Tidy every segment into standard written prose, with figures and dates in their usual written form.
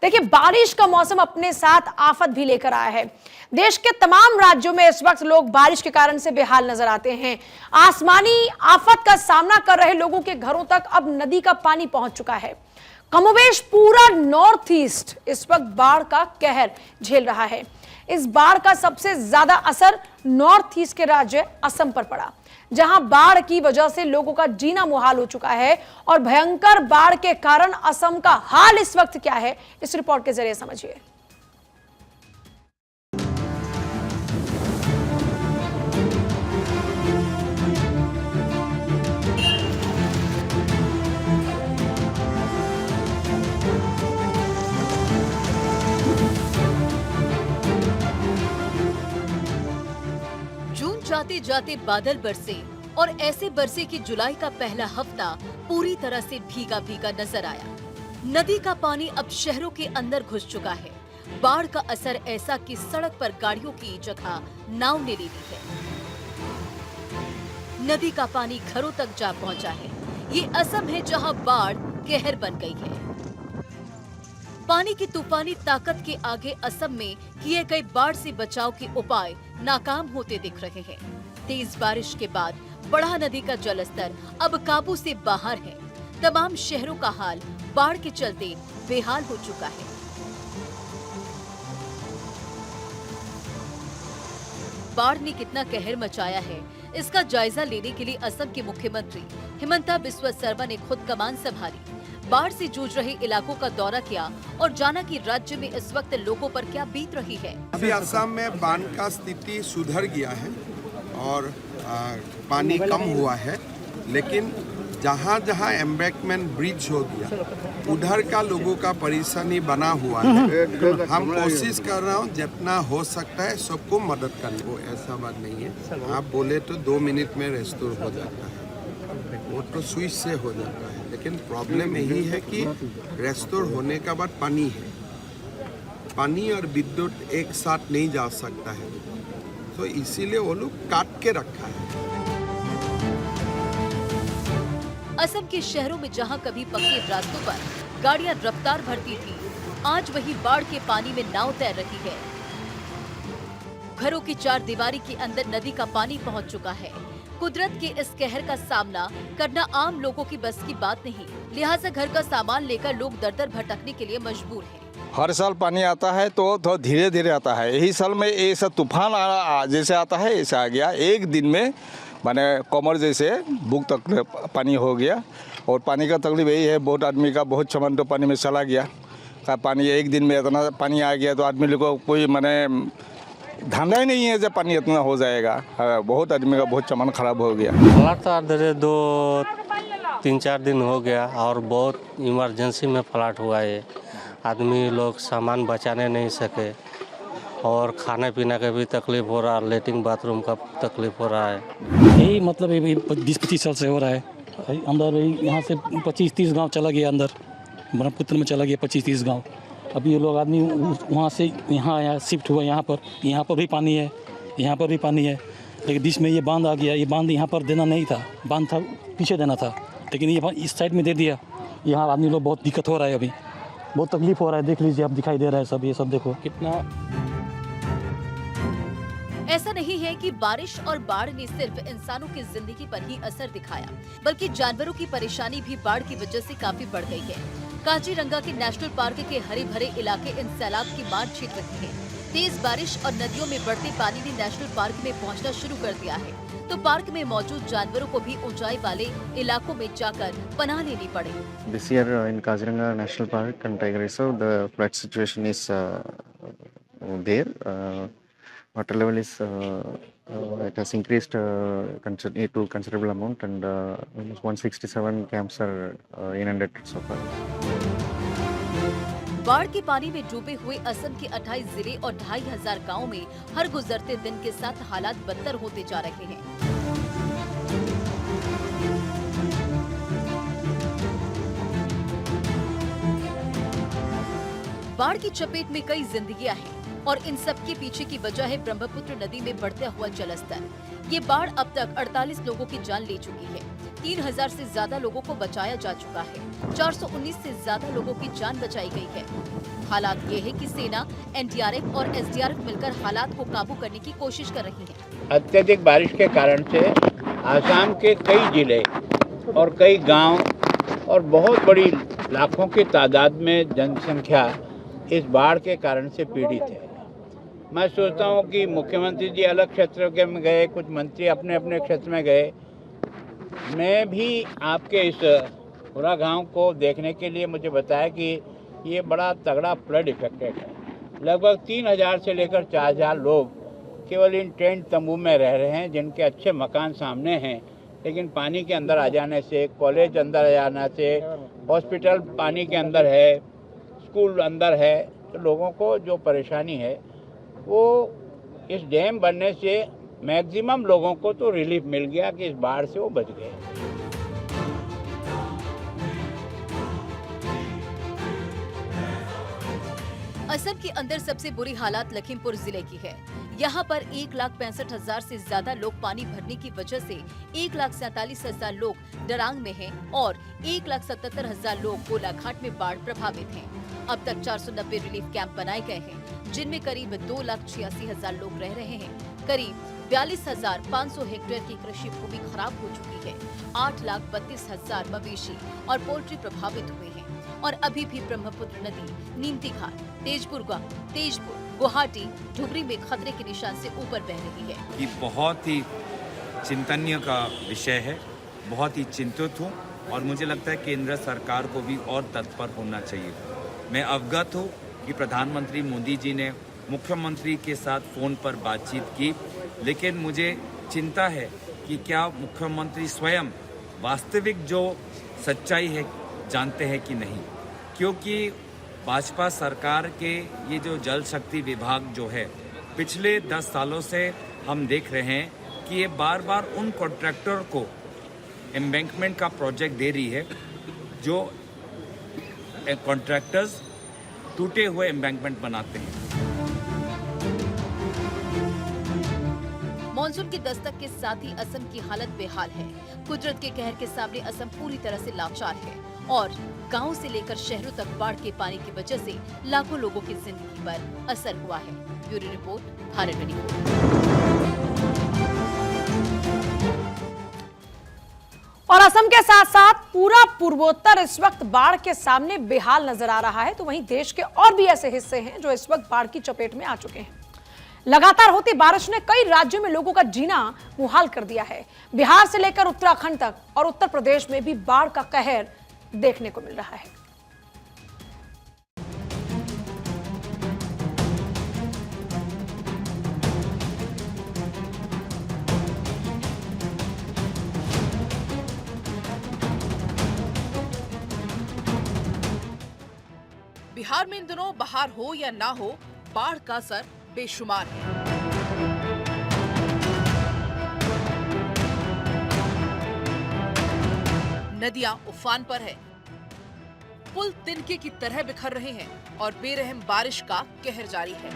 देखिए, बारिश का मौसम अपने साथ आफत भी लेकर आया है। देश के तमाम राज्यों में इस वक्त लोग बारिश के कारण से बेहाल नजर आते हैं। आसमानी आफत का सामना कर रहे लोगों के घरों तक अब नदी का पानी पहुंच चुका है। कमोबेश पूरा नॉर्थ ईस्ट इस वक्त बाढ़ का कहर झेल रहा है। इस बाढ़ का सबसे ज्यादा असर नॉर्थ ईस्ट के राज्य असम पर पड़ा, जहां बाढ़ की वजह से लोगों का जीना मुहाल हो चुका है। और भयंकर बाढ़ के कारण असम का हाल इस वक्त क्या है, इस रिपोर्ट के जरिए समझिए। जाते जाते बादल बरसे और ऐसे बरसे कि जुलाई का पहला हफ्ता पूरी तरह से भीगा भीगा नजर आया। नदी का पानी अब शहरों के अंदर घुस चुका है। बाढ़ का असर ऐसा कि सड़क पर गाड़ियों की जगह नाव ने ले ली है। नदी का पानी घरों तक जा पहुंचा है। ये असम है जहां बाढ़ कहर बन गई है। पानी की तूफानी ताकत के आगे असम में किए गए बाढ़ से बचाव के उपाय नाकाम होते दिख रहे हैं। तेज बारिश के बाद बढ़ा नदी का जलस्तर अब काबू से बाहर है। तमाम शहरों का हाल बाढ़ के चलते बेहाल हो चुका है। बाढ़ ने कितना कहर मचाया है, इसका जायजा लेने के लिए असम के मुख्यमंत्री हिमंता बिस्वा सरमा ने खुद कमान संभाली। बाढ़ से जूझ रहे इलाकों का दौरा किया और जाना कि राज्य में इस वक्त लोगों पर क्या बीत रही है। अभी असम में बाढ़ का स्थिति सुधर गया है और पानी कम हुआ है, लेकिन जहाँ जहाँ एम्बैंकमेंट ब्रिज हो गया उधर का लोगों का परेशानी बना हुआ है। हम कोशिश कर रहे हैं जितना हो सकता है सबको मदद करने को। ऐसा बात नहीं है, आप बोले तो 2 मिनट में रेस्टोर हो जाता है, वो तो स्विच से हो जाता है। लेकिन प्रॉब्लम यही है कि रेस्टोर होने के बाद पानी है, पानी और विद्युत एक साथ नहीं जा सकता है, तो इसीलिए वो लोग काट के रखा है। असम के शहरों में जहां कभी पक्के रास्तों पर गाड़ियां रफ्तार भरती थी, आज वही बाढ़ के पानी में नाव तैर रही है। घरों की चार दीवारी के अंदर नदी का पानी पहुंच चुका है। कुदरत के इस कहर का सामना करना आम लोगों की बस की बात नहीं, लिहाजा घर का सामान लेकर लोग दर-दर भटकने के लिए मजबूर हैं। हर साल पानी आता है तो धीरे धीरे आता है। यही साल में ऐसा तूफान जैसे आता है ऐसा आ गया। एक दिन में माने कमर जैसे बुक तक पानी हो गया। और पानी का तकलीफ यही है, बहुत आदमी का बहुत सामान तो पानी में चला गया। पानी एक दिन में इतना पानी आ गया तो आदमी लोग को कोई माने धंधा ही नहीं है जब पानी इतना हो जाएगा। बहुत आदमी का बहुत सामान खराब हो गया। फ्लड तो 2-3-4 दिन हो गया और बहुत इमरजेंसी में फ्लड हुआ है। आदमी लोग सामान बचाने नहीं सके और खाने पीने का भी तकलीफ हो रहा है, लेटरिन बाथरूम का तकलीफ हो रहा है। यही मतलब 20-25 साल से हो रहा है। अंदर यहाँ से 25-30 गांव चला गया, अंदर ब्रह्मपुत्र में चला गया 25-30 गांव। अभी ये लोग आदमी वहाँ से यहाँ शिफ्ट हुआ। यहाँ पर भी पानी है, यहाँ पर भी पानी है, लेकिन बीच में ये बांध आ गया। ये बांध यहाँ पर देना नहीं था, बांध था पीछे देना था, लेकिन ये इस साइड में दे दिया। यहाँ आदमी लोग बहुत दिक्कत हो रहा है, अभी बहुत तकलीफ हो रहा है। देख लीजिए, आप दिखाई दे रहा है सब, ये सब देखो कितना। ऐसा नहीं है कि बारिश और बाढ़ ने सिर्फ इंसानों की जिंदगी पर ही असर दिखाया, बल्कि जानवरों की परेशानी भी बाढ़ की वजह से काफी बढ़ गई है। काजीरंगा के नेशनल पार्क के हरे भरे इलाके इन सैलाब की मार झेल रहे हैं। तेज बारिश और नदियों में बढ़ते पानी ने नेशनल पार्क में पहुंचना शुरू कर दिया है, तो पार्क में मौजूद जानवरों को भी ऊंचाई वाले इलाकों में जाकर पनाह लेनी पड़े। This year in Kaziranga National Park and Tiger Reserve, the flood situation is there. Water level is it has increased to considerable amount, and almost 167 camps are inundated so far. बाढ़ के पानी में डूबे हुए असम के 28 जिले और 2500 गाँव में हर गुजरते दिन के साथ हालात बदतर होते जा रहे हैं। बाढ़ की चपेट में कई जिंदगियां हैं। और इन सब के पीछे की वजह है ब्रह्मपुत्र नदी में बढ़ता हुआ जलस्तर। ये बाढ़ अब तक 48 लोगों की जान ले चुकी है। 3000 से ज्यादा लोगों को बचाया जा चुका है। 419 से ज्यादा लोगों की जान बचाई गई है। हालात ये है कि सेना, एनडीआरएफ और एसडीआरएफ मिलकर हालात को काबू करने की कोशिश कर रही है। अत्यधिक बारिश के कारण से आसाम के कई जिले और कई गांव और बहुत बड़ी लाखों की तादाद में जनसंख्या इस बाढ़ के कारण से पीड़ित है। मैं सोचता हूं कि मुख्यमंत्री जी अलग क्षेत्र के में गए, कुछ मंत्री अपने अपने क्षेत्र में गए। मैं भी आपके इस पूरा गांव को देखने के लिए मुझे बताया कि ये बड़ा तगड़ा फ्लड इफेक्टेड है। लगभग 3000 से लेकर 4000 लोग केवल इन टेंट तंबू में रह रहे हैं, जिनके अच्छे मकान सामने हैं, लेकिन पानी के अंदर आ जाने से, कॉलेज अंदर आ जाने से, हॉस्पिटल पानी के अंदर है, स्कूल अंदर है, तो लोगों को जो परेशानी है वो इस डैम बनने से मैक्सिमम लोगों को तो रिलीफ मिल गया कि इस बाढ़ से वो बच गए। असम के अंदर सबसे बुरी हालात लखीमपुर जिले की है। यहाँ पर 1,65,000 से ज्यादा लोग पानी भरने की वजह से 1,47,000 लोग डरांग में हैं और 1,77,000 लोग गोलाघाट में बाढ़ प्रभावित हैं। अब तक 490 रिलीफ कैंप बनाए गए हैं, जिनमें करीब 2,86,000 लोग रह रहे हैं। करीब 42,500 हेक्टेयर की कृषि भूमि खराब हो चुकी है। 8,32,000 मवेशी और पोल्ट्री प्रभावित हुए हैं और अभी भी ब्रह्मपुत्र नदी नीमती घाट, तेजपुर, गुवाहाटी, धुबरी में खतरे के निशान से ऊपर बह रही है। ये बहुत ही चिंतनीय का विषय है। बहुत ही चिंतित हूँ और मुझे लगता है केंद्र सरकार को भी और तत्पर होना चाहिए। मैं अवगत हूँ कि प्रधानमंत्री मोदी जी ने मुख्यमंत्री के साथ फ़ोन पर बातचीत की, लेकिन मुझे चिंता है कि क्या मुख्यमंत्री स्वयं वास्तविक जो सच्चाई है जानते हैं कि नहीं, क्योंकि भाजपा सरकार के ये जो जल शक्ति विभाग जो है पिछले 10 सालों से हम देख रहे हैं कि ये बार बार उन कॉन्ट्रैक्टर को एम्बैंकमेंट का प्रोजेक्ट दे रही है जो कॉन्ट्रैक्टर्स टूटे हुए एम्बैंकमेंट बनाते हैं। मॉनसून की दस्तक के साथ ही असम की हालत बेहाल है। कुदरत के कहर के सामने असम पूरी तरह से लाचार है और गांव से लेकर शहरों तक बाढ़ के पानी की वजह से लाखों लोगों की जिंदगी पर असर हुआ है। Bureau report, Bharat 24। और असम के साथ साथ पूरा पूर्वोत्तर इस वक्त बाढ़ के सामने बेहाल नजर आ रहा है, तो वहीं देश के और भी ऐसे हिस्से हैं जो इस वक्त बाढ़ की चपेट में आ चुके हैं। लगातार होती बारिश ने कई राज्यों में लोगों का जीना मुहाल कर दिया है। बिहार से लेकर उत्तराखंड तक और उत्तर प्रदेश में भी बाढ़ का कहर देखने को मिल रहा है। बिहार में इन दिनों बहार हो या ना हो, बाढ़ का असर बेशुमार है। नदियां उफान पर है, पुल तिनके की तरह बिखर रहे हैं और बेरहम बारिश का कहर जारी है।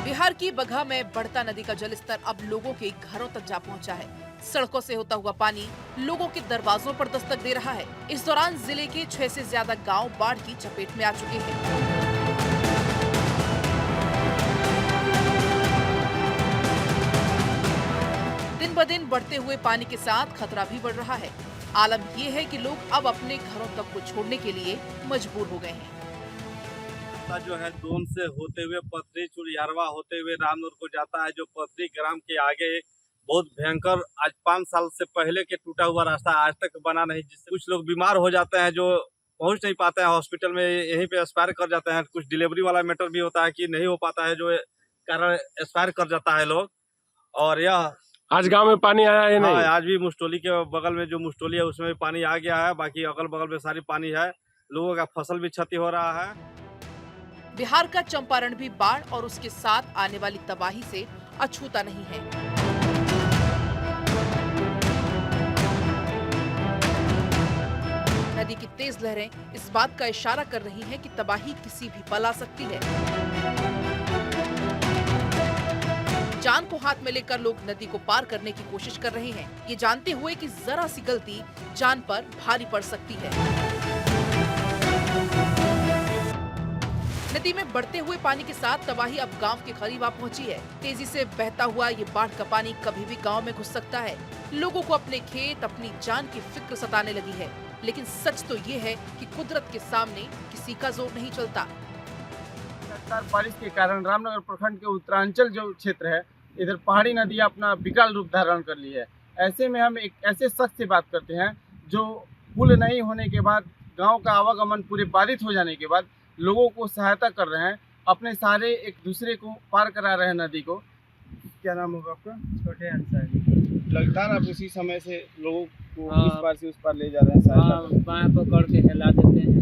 बिहार की बगहा में बढ़ता नदी का जलस्तर अब लोगों के घरों तक जा पहुंचा है। सड़कों से होता हुआ पानी लोगों के दरवाजों पर दस्तक दे रहा है। इस दौरान जिले के 6 से ज्यादा गांव बाढ़ की चपेट में आ चुके हैं। दिन ब दिन बढ़ते हुए पानी के साथ खतरा भी बढ़ रहा है। आलम यह है कि लोग अब अपने घरों तक को छोड़ने के लिए मजबूर हो गए हैं। जो है दोन से होते हुए पथरी चुरियारवा होते हुए रामनगर को जाता है, जो पथरी ग्राम के आगे बहुत भयंकर, आज 5 साल से पहले के टूटा हुआ रास्ता आज तक बना नहीं, जिससे कुछ लोग बीमार हो जाते हैं, जो पहुंच नहीं पाते हैं हॉस्पिटल में, यहीं पे एक्सपायर कर जाते हैं। कुछ डिलीवरी वाला मैटर भी होता है कि नहीं हो पाता है, जो कारण एक्सपायर कर जाता है लोग। और यह आज गांव में पानी आया है नहीं? आज भी मुस्टोली के बगल में जो मुस्टोली है उसमें भी पानी आ गया है, बाकी अगल बगल में सारी पानी है। लोगों का फसल भी क्षति हो रहा है। बिहार का चंपारण भी बाढ़ और उसके साथ आने वाली तबाही से अछूता नहीं है। तेज लहरें इस बात का इशारा कर रही हैं कि तबाही किसी भी पल आ सकती है। जान को हाथ में लेकर लोग नदी को पार करने की कोशिश कर रहे हैं, ये जानते हुए कि जरा सी गलती जान पर भारी पड़ सकती है। नदी में बढ़ते हुए पानी के साथ तबाही अब गांव के करीब आ पहुंची है। तेजी से बहता हुआ ये बाढ़ का पानी कभी भी गांव में घुस सकता है। लोगों को अपने खेत, अपनी जान की फिक्र सताने लगी है। लेकिन सच तो ये है कि कुदरत के सामने किसी का जोर नहीं चलता। बारिश के कारण रामनगर प्रखंड के उत्तरांचल जो क्षेत्र है, इधर पहाड़ी नदी अपना विकराल रूप धारण कर ली है। ऐसे में हम एक ऐसे शख्स से बात करते हैं जो पुल नहीं होने के बाद, गांव का आवागमन पूरे बाधित हो जाने के बाद लोगों को सहायता कर रहे हैं, अपने सारे एक दूसरे को पार करा रहे हैं नदी को। क्या नाम होगा आपका? छोटे अंसारी। लगातार आप उसी समय से लोगों को इस पार से उस पार ले जा रहे हैं। बाएं पकड़ के हिला देते हैं।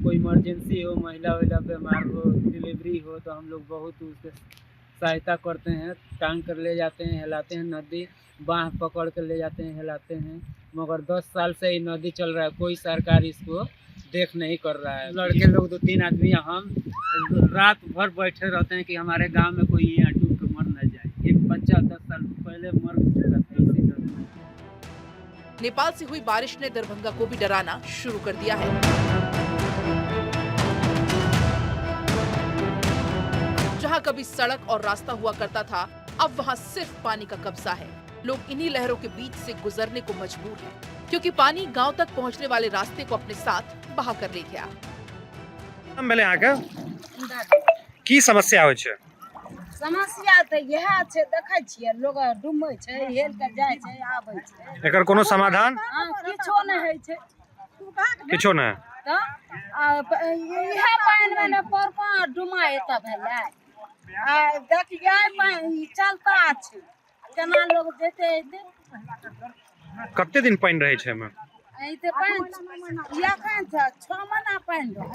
कोई इमरजेंसी हो, महिला बीमार हो, डिलीवरी हो, तो हम लोग बहुत उसके सहायता करते हैं। टांग कर ले जाते हैं, हिलाते हैं नदी, बाँह पकड़ कर ले जाते हैं, हिलाते हैं। मगर 10 साल से ये नदी चल रहा है, कोई सरकार इसको देख नहीं कर रहा है। लड़के लोग 2-3 आदमी हम रात भर बैठे रहते हैं कि हमारे गांव में कोई यहाँ डूब के मर न जाए। एक बच्चा 10 साल पहले मर चुका था इसी नदी। नेपाल से हुई बारिश ने दरभंगा को भी डराना शुरू कर दिया है। जहां कभी सड़क और रास्ता हुआ करता था, अब वहां सिर्फ पानी का कब्जा है। लोग इन्हीं लहरों के बीच से गुजरने को मजबूर हैं, क्योंकि पानी गांव तक पहुंचने वाले रास्ते को अपने साथ बहा कर ले गया। बेले आके की समस्या होय छै? समस्या त यह छै, देखै छियै लोग डूबै छै, हेल के जाय छै, आबै छै। एकर कोनो समाधान? किछो नै होइ छै। किछो नै। त इहे पानि में न परपा डुमा एत भेलै। आ देखियै पानि चलता छै, केना लोग जेतै एतै। कते दिन पानि रहै छै एमे? एते पानि एखन छै 6 महीना पानि रहै।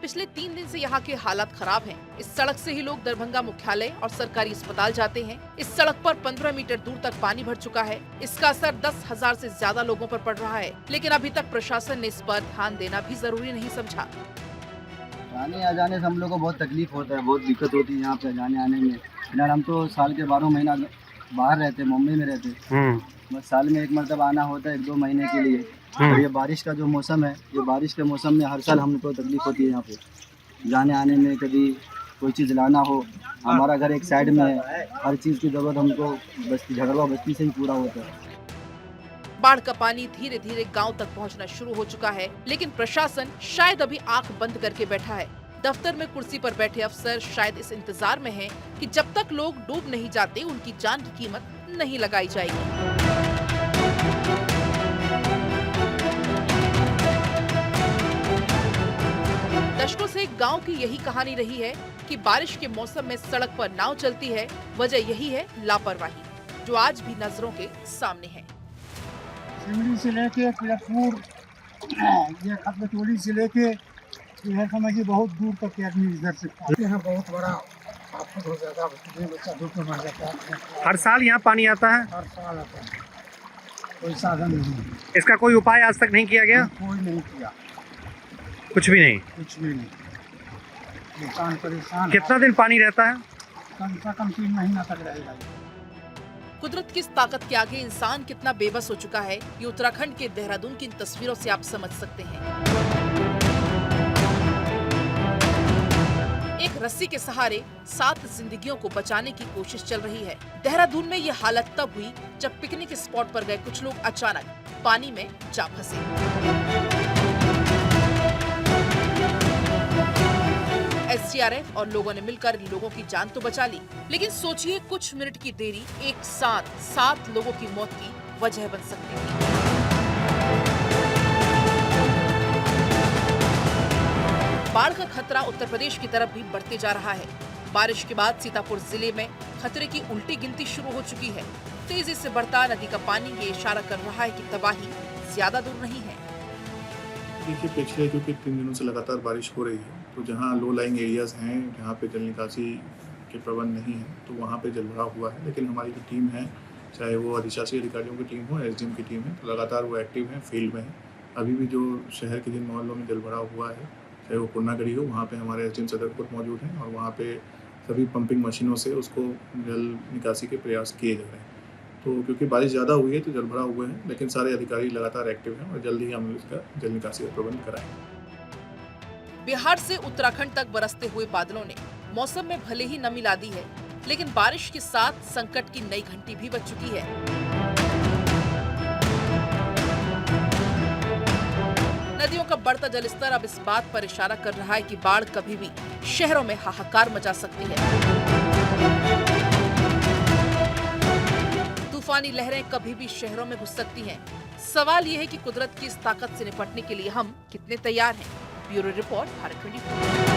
पिछले 3 दिन से यहाँ के हालात खराब हैं। इस सड़क से ही लोग दरभंगा मुख्यालय और सरकारी अस्पताल जाते हैं। इस सड़क पर 15 मीटर दूर तक पानी भर चुका है। इसका असर 10,000 से ज्यादा लोगों पर पड़ रहा है, लेकिन अभी तक प्रशासन ने इस पर ध्यान देना भी जरूरी नहीं समझा। आने आ जाने से हम लोग को बहुत तकलीफ होता है, बहुत दिक्कत होती है यहाँ पे जाने आने में। फिलहाल हम तो साल के 12 महीना बाहर रहते, मुंबई में रहते। बस साल में एक मरतबा आना होता है 1-2 महीने के लिए। और ये बारिश का जो मौसम है, ये बारिश के मौसम में हर साल हमको तकलीफ होती है यहाँ पे जाने आने में। कभी कोई चीज़ लाना हो, हमारा घर एक साइड में है, हर चीज़ की ज़रूरत हमको बस्ती झगड़वा बस्ती से ही पूरा होता है। बाढ़ का पानी धीरे धीरे गांव तक पहुंचना शुरू हो चुका है, लेकिन प्रशासन शायद अभी आंख बंद करके बैठा है। दफ्तर में कुर्सी पर बैठे अफसर शायद इस इंतजार में हैं कि जब तक लोग डूब नहीं जाते, उनकी जान की कीमत नहीं लगाई जाएगी। दशकों से गांव की यही कहानी रही है कि बारिश के मौसम में सड़क पर नाव चलती है। वजह यही है लापरवाही, जो आज भी नजरों के सामने है। सिमरी से लेके तिलकपुर, ये खतलचोड़ी से लेके यह समझिए बहुत दूर तक आदमी इधर से यहाँ बहुत बड़ा आफत हो जाता है, बच्चा डूब के मर जाता है। हर साल यहाँ पानी आता है? हर साल आता है, कोई साधन नहीं। इसका कोई उपाय आज तक नहीं किया गया? कोई नहीं किया, कुछ भी नहीं। कुछ भी नहीं। इंसान परेशान। कितना दिन पानी रहता है? कम से कम 3 महीना तक रहेगा। कुदरत की इस ताकत के आगे इंसान कितना बेबस हो चुका है, ये उत्तराखंड के देहरादून की इन तस्वीरों से आप समझ सकते हैं। एक रस्सी के सहारे 7 जिंदगियों को बचाने की कोशिश चल रही है। देहरादून में ये हालत तब हुई जब पिकनिक स्पॉट पर गए कुछ लोग अचानक पानी में जा फंसे। SDRF और लोगों ने मिलकर इन लोगों की जान तो बचा ली, लेकिन सोचिए कुछ मिनट की देरी एक साथ 7 लोगों की मौत की वजह बन सकती थी। बाढ़ का खतरा उत्तर प्रदेश की तरफ भी बढ़ते जा रहा है। बारिश के बाद सीतापुर जिले में खतरे की उल्टी गिनती शुरू हो चुकी है। तेजी से बढ़ता नदी का पानी ये इशारा कर रहा है कि तबाही ज्यादा दूर नहीं है। देखिए, पिछले जो 3 दिनों से लगातार बारिश हो रही है, तो जहाँ लो लाइंग एरियाज हैं, जहाँ पे जल निकासी के प्रबंध नहीं है, तो वहाँ पे जलभराव हुआ है। लेकिन हमारी जो टीम है चाहे वो अधिशासी अधिकारियों की टीम हो, एसडीएम की टीम है, तो लगातार वो एक्टिव हैं, फील्ड में हैं। अभी भी जो शहर के जिन मोहल्लों में जल भराव हुआ है, चाहे वो पूर्णागढ़ी हो, वहाँ पे हमारे एसडीएम सदरपुर मौजूद हैं और वहाँ पे सभी पंपिंग मशीनों से उसको जल निकासी के प्रयास किए जा रहे हैं। तो क्योंकि बारिश ज़्यादा हुई है तो जल भराव हुए हैं, लेकिन सारे अधिकारी लगातार एक्टिव हैं और जल्द ही हम इसका जल निकासी का प्रबंध कराएंगे। बिहार से उत्तराखंड तक बरसते हुए बादलों ने मौसम में भले ही नमी ला दी है, लेकिन बारिश के साथ संकट की नई घंटी भी बज चुकी है। नदियों का बढ़ता जलस्तर अब इस बात पर इशारा कर रहा है कि बाढ़ कभी भी शहरों में हाहाकार मचा सकती है। तूफानी लहरें कभी भी शहरों में घुस सकती हैं। सवाल ये है कि कुदरत की इस ताकत से निपटने के लिए हम कितने तैयार हैं। Bureau report, Bharat 24।